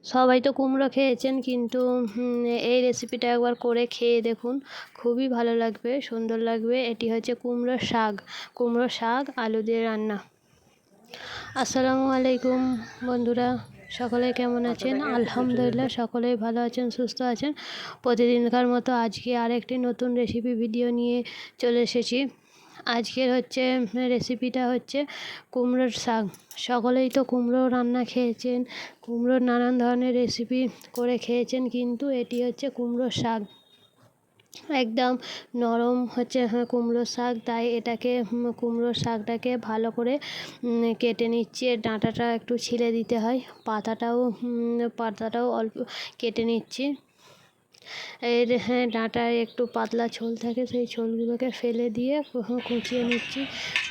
সবাই তো কুমড়ো খেয়েছেন, কিন্তু এই রেসিপিটা একবার করে খেয়ে দেখুন, খুবই ভালো লাগবে, সুন্দর লাগবে। এটি হচ্ছে কুমড়ো শাক আলু দিয়ে রান্না। আসসালামু আলাইকুম বন্ধুরা, সকলে কেমন আছেন? আলহামদুলিল্লাহ সকলেই ভালো আছেন, সুস্থ আছেন। প্রতিদিনকার মতো আজকে আরেকটি নতুন রেসিপি ভিডিও নিয়ে চলে এসেছি। আজকের রেসিপিটা হচ্ছে কুমড়োর শাক। সকলেই তো কুমড়ো রান্না খেয়েছেন, কুমড়োর নানান ধরনের রেসিপি করে খেয়েছেন, কিন্তু এটি হচ্ছে কুমড়োর শাক। একদম নরম কুমড়োর শাক, তাই এটাকে কুমড়োর শাকটাকে ভালো করে কেটে নিচ্ছি। এর ডাঁটাটা একটু ছিলে দিতে হয়, পাতাটাও অল্প কেটে নিচ্ছি। এর ডাঁটায় একটু পাতলা ছোল থাকে, সেই ছোলগুলোকে ফেলে দিয়ে কুচিয়ে নিচ্ছি।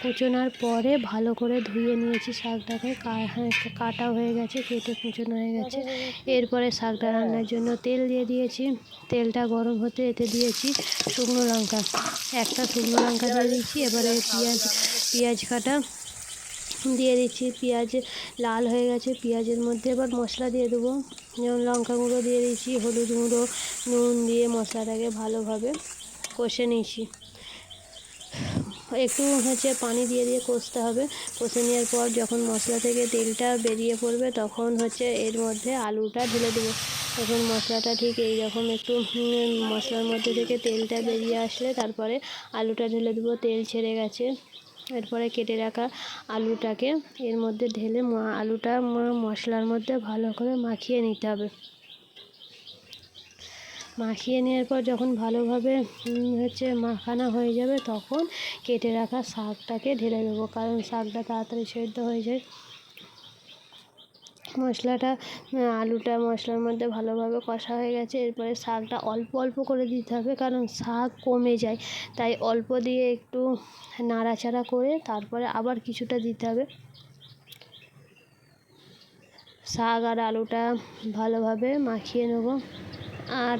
কুচোনোর পরে ভালো করে ধুয়ে নিয়েছি শাকটাকে, কাটা হয়ে গেছে, কেটে কুচোনো হয়ে গেছে। এরপরে শাকটা রান্নার জন্য তেল দিয়ে দিয়েছি। তেলটা গরম হতে এতে দিয়েছি শুকনো লঙ্কা, একটা শুকনো লঙ্কা দিয়ে দিচ্ছি। এবারে পেঁয়াজ কাটা দিয়ে দিচ্ছি। পেঁয়াজ লাল হয়ে গেছে, পেঁয়াজের মধ্যে এবার মশলা দিয়ে দেবো। যেমন লঙ্কা গুঁড়ো দিয়ে দিচ্ছি, হলুদ গুঁড়ো, নুন দিয়ে মশলাটাকে ভালোভাবে কষে নিয়েছি। একটু পানি দিয়ে কষতে হবে। কষে নেওয়ার পর যখন মশলা থেকে তেলটা বেরিয়ে পড়বে, তখন এর মধ্যে আলুটা ঢেলে দেবো। তখন মশলাটা ঠিক এইরকম একটু মশলার মধ্যে থেকে তেলটা বেরিয়ে আসলে তারপরে আলুটা ঢেলে দেবো। তেল ছেড়ে গেছে, এরপরে কেটে রাখা আলুটাকে এর মধ্যে ঢেলে আলুটা মশলার মধ্যে ভালো করে মাখিয়ে নিতে হবে। মাখিয়ে নেওয়ার পর যখন ভালোভাবে মাখানো হয়ে যাবে, তখন কেটে রাখা শাকটাকে ঢেলে দেবো, কারণ শাকটা তাড়াতাড়ি সেদ্ধ হয়ে যায়। আলুটা মশলার মধ্যে ভালোভাবে কষা হয়ে গেছে। এরপরে শাকটা অল্প অল্প করে দিতে হবে, কারণ শাক কমে যায়, তাই অল্প দিয়ে একটু নাড়াচাড়া করে তারপরে আবার কিছুটা দিতে হবে। শাক আর আলুটা ভালোভাবে মাখিয়ে নেব। আর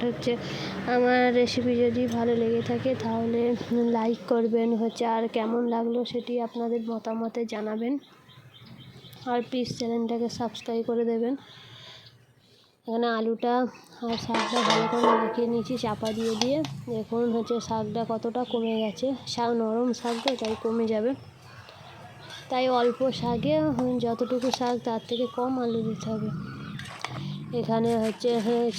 আমার রেসিপি যদি ভালো লেগে থাকে তাহলে লাইক করবেন, আর কেমন লাগলো সেটি আপনাদের মতামতে জানাবেন। আর প্লিজ চ্যানেলটাকে সাবস্ক্রাইব করে দেবেন। এখানে আলুটা আর শাকটা ভালো করে মাখিয়ে নিয়েছি চাপা দিয়ে। দেখুন শাকটা কতটা কমে গেছে। শাক নরম শাক তো, তাই কমে যাবে। তাই অল্প শাকে যতটুকু শাক তার থেকে কম আলু দিতে হবে। এখানে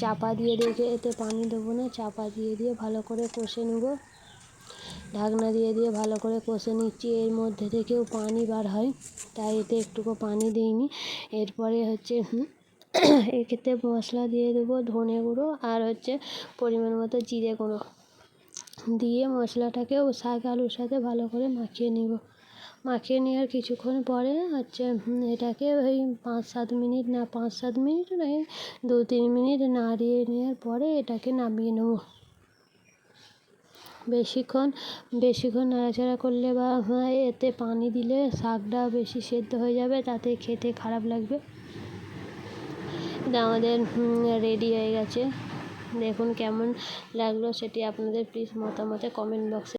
চাপা দিয়ে রেখে, এতে পানি দেবো না, চাপা দিয়ে ভালো করে কষে নেব। ঢাকনা দিয়ে ভালো করে কষে নিচ্ছি। এর মধ্যে থেকেও পানি বার হয়, তাই এতে একটুকু পানি দিইনি। এরপরে এক্ষেত্রে মশলা দিয়ে দেবো, ধনে গুঁড়ো আর পরিমাণ মতো জিরে গুঁড়ো দিয়ে মশলাটাকেও শাক আলুর সাথে ভালো করে মাখিয়ে নেব। মাখিয়ে নেওয়ার কিছুক্ষণ পরে এটাকে ওই 5-7 মিনিট নয়, 2-3 মিনিট নাড়িয়ে নেওয়ার পরে এটাকে নামিয়ে নেব। বেশিক্ষণ নাড়াচাড়া করলে বা এতে পানি দিলে শাকটা বেশি সেদ্ধ হয়ে যাবে, তাতে খেতে খারাপ লাগবে। আমাদের রেডি হয়ে গেছে। দেখুন কেমন লাগলো সেটি আপনাদের প্লিজ মতামতে কমেন্ট বক্সে